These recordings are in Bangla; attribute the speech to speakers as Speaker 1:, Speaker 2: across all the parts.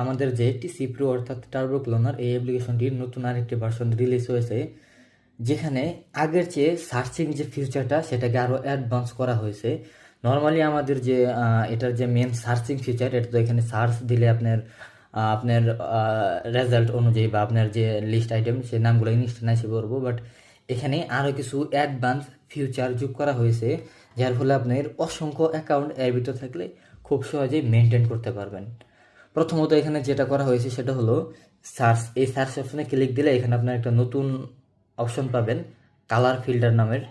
Speaker 1: আমাদের যে টিসি প্রো অর্থাৎ টার্বো ক্লোনার এই অ্যাপ্লিকেশনটির নতুন আরেকটি ভার্সন রিলিজ হয়েছে, যেখানে আগের চেয়ে সার্চিং যে ফিচারটা সেটাকে আরও অ্যাডভান্স করা হয়েছে। নর্মালি আমাদের যে এটার যে মেন সার্চিং ফিচার, এটা তো এখানে সার্চ দিলে আপনার রেজাল্ট অনুযায়ী বা আপনার যে লিস্ট আইটেম সে নামগুলো ইনস্ট্যান্ট এসে পড়বো। বাট এখানে আরও কিছু অ্যাডভান্স ফিচার যোগ করা হয়েছে, যার ফলে আপনার অসংখ্য অ্যাকাউন্ট এর ভিতর থাকলে খুব সহজেই মেনটেন করতে পারবেন। প্রথমত এখানে যেটা করা হয়েছে সেটা হলো সার্চ। এই সার্চ অপশনে ক্লিক দিলে এখানে আপনার একটা নতুন অপশন পাবেন, কালার ফিল্টার নামের।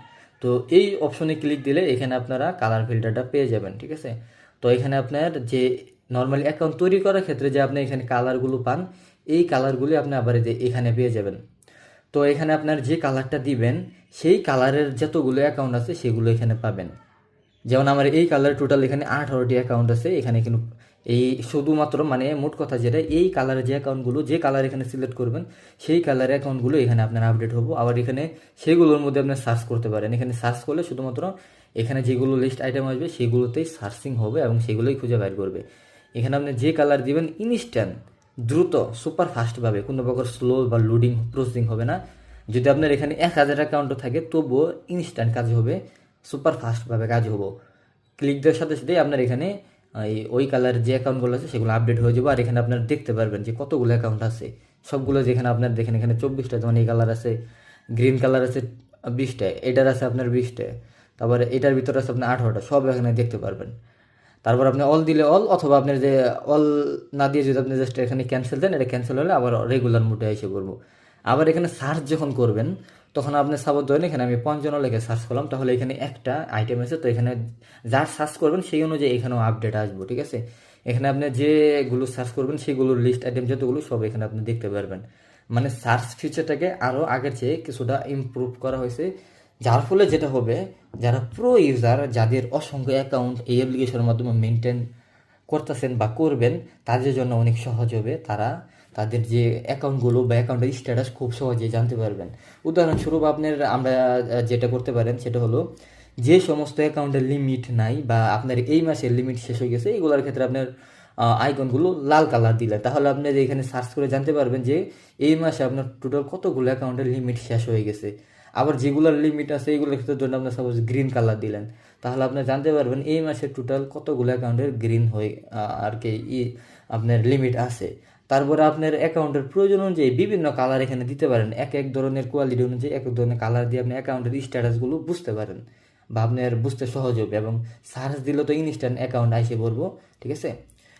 Speaker 1: তো এই অপশনে ক্লিক দিলে এখানে আপনারা কালার ফিল্টারটা পেয়ে যাবেন, ঠিক আছে। তো এখানে আপনার যে নর্মালি অ্যাকাউন্ট তৈরি করার ক্ষেত্রে যে আপনি এখানে কালারগুলো পান, এই কালারগুলি আপনি আবার যে এখানে পেয়ে যাবেন। তো এখানে আপনার যে কালারটা দিবেন সেই কালারের যতগুলো অ্যাকাউন্ট আছে সেগুলো এখানে পাবেন। যেমন আমার এই কালার টোটাল এখানে 18টি অ্যাকাউন্ট আছে। এখানে কিন্তু এই শুধুমাত্র মানে মোট কথা যেটা, এই কালারের যে অ্যাকাউন্টগুলো, যে কালার এখানে সিলেক্ট করবেন সেই কালারের অ্যাকাউন্টগুলো এখানে আপনার আপডেট হবো। আবার এখানে সেগুলোর মধ্যে আপনি সার্চ করতে পারেন। এখানে সার্চ করলে শুধুমাত্র এখানে যেগুলো লিস্ট আইটেম আসবে সেগুলোতেই সার্চিং হবে এবং সেগুলোই খুঁজে বের করবে। এখানে আপনি যে কালার দিবেন ইনস্ট্যান্ট, দ্রুত, সুপার ফাস্টভাবে, কোনো প্রকার স্লো বা লোডিং প্রসেসিং হবে না। যদি আপনার এখানে 1000 অ্যাকাউন্টও থাকে তবুও ইনস্ট্যান্ট কাজ হবে, সুপার ফাস্টভাবে কাজ হবো। ক্লিক দেওয়ার সাথে সাথেই আপনার এখানে ওই কালার যে অ্যাকাউন্টগুলো আছে সেগুলো আপডেট হয়ে যাবে। আর এখানে আপনার দেখতে পারবেন যে কতগুলো অ্যাকাউন্ট আছে, সবগুলো যেখানে আপনার দেখেন এখানে 24টা, যেমন এই কালার আছে, গ্রিন কালার আছে 20টা, এটার আছে আপনার 20টা, তারপরে এটার ভিতরে আছে আপনার 18টা, সব এখানে দেখতে পারবেন। তারপর আপনি অল দিলে অল, অথবা আপনার যে অল না দিয়ে যদি আপনি জাস্ট এখানে ক্যান্সেল দেন, এটা ক্যান্সেল হলে আবার রেগুলার মোডে এসে করবো। আবার এখানে সার্চ যখন করবেন তখন আপনি সাপোজ ধরেন এখানে আমি 55 লেখে সার্চ করলাম, তাহলে এখানে একটা আইটেম আছে, তো এখানে যার সার্চ করবেন সেই অনুযায়ী এখানেও আপডেট আসবো, ঠিক আছে। এখানে আপনি যেগুলো সার্চ করবেন সেগুলোর লিস্ট আইটেম যতগুলো সব এখানে আপনি দেখতে পারবেন। মানে সার্চ ফিচারটাকে আরও আগের চেয়ে কিছুটা ইমপ্রুভ করা হয়েছে, যার ফলে যেটা হবে, যারা প্রো ইউজার, যাদের অসংখ্য অ্যাকাউন্ট এই অ্যাপ্লিকেশনের মাধ্যমে মেনটেন করতেছেন বা করবেন, তাদের জন্য অনেক সহজ হবে। তারা তাদের যে অ্যাকাউন্টগুলো বা অ্যাকাউন্টের স্ট্যাটাস খুব সহজেই জানতে পারবেন। উদাহরণস্বরূপ আমরা যেটা করতে পারেন সেটা হলো, যে সমস্ত অ্যাকাউন্টের লিমিট নাই বা আপনার এই মাসের লিমিট শেষ হয়ে গেছে, এইগুলোর ক্ষেত্রে আপনার আইকনগুলো লাল কালার দিলে তাহলে আপনি এখানে সার্চ করে জানতে পারবেন যে এই মাসে আপনার টোটাল কতগুলো অ্যাকাউন্টের লিমিট শেষ হয়ে গেছে। আবার যেগুলোর লিমিট আছে এইগুলোর ক্ষেত্রে জন্য আপনার সাপোজ গ্রিন কালার দিলেন, তাহলে আপনি জানতে পারবেন এই মাসে টোটাল কতগুলো অ্যাকাউন্টের গ্রিন হয়ে আর কি আপনার লিমিট আছে। তারপরে আপনার অ্যাকাউন্টের প্রয়োজন অনুযায়ী বিভিন্ন কালার এখানে দিতে পারেন। এক এক ধরনের কোয়ালিটি অনুযায়ী এক এক ধরনের কালার দিয়ে আপনি অ্যাকাউন্টের স্ট্যাটাসগুলো বুঝতে পারেন বা আপনার বুঝতে সহজ হবে, এবং সার্চ দিলে তো ইনস্ট্যান্ট অ্যাকাউন্ট এসে পড়বো, ঠিক আছে।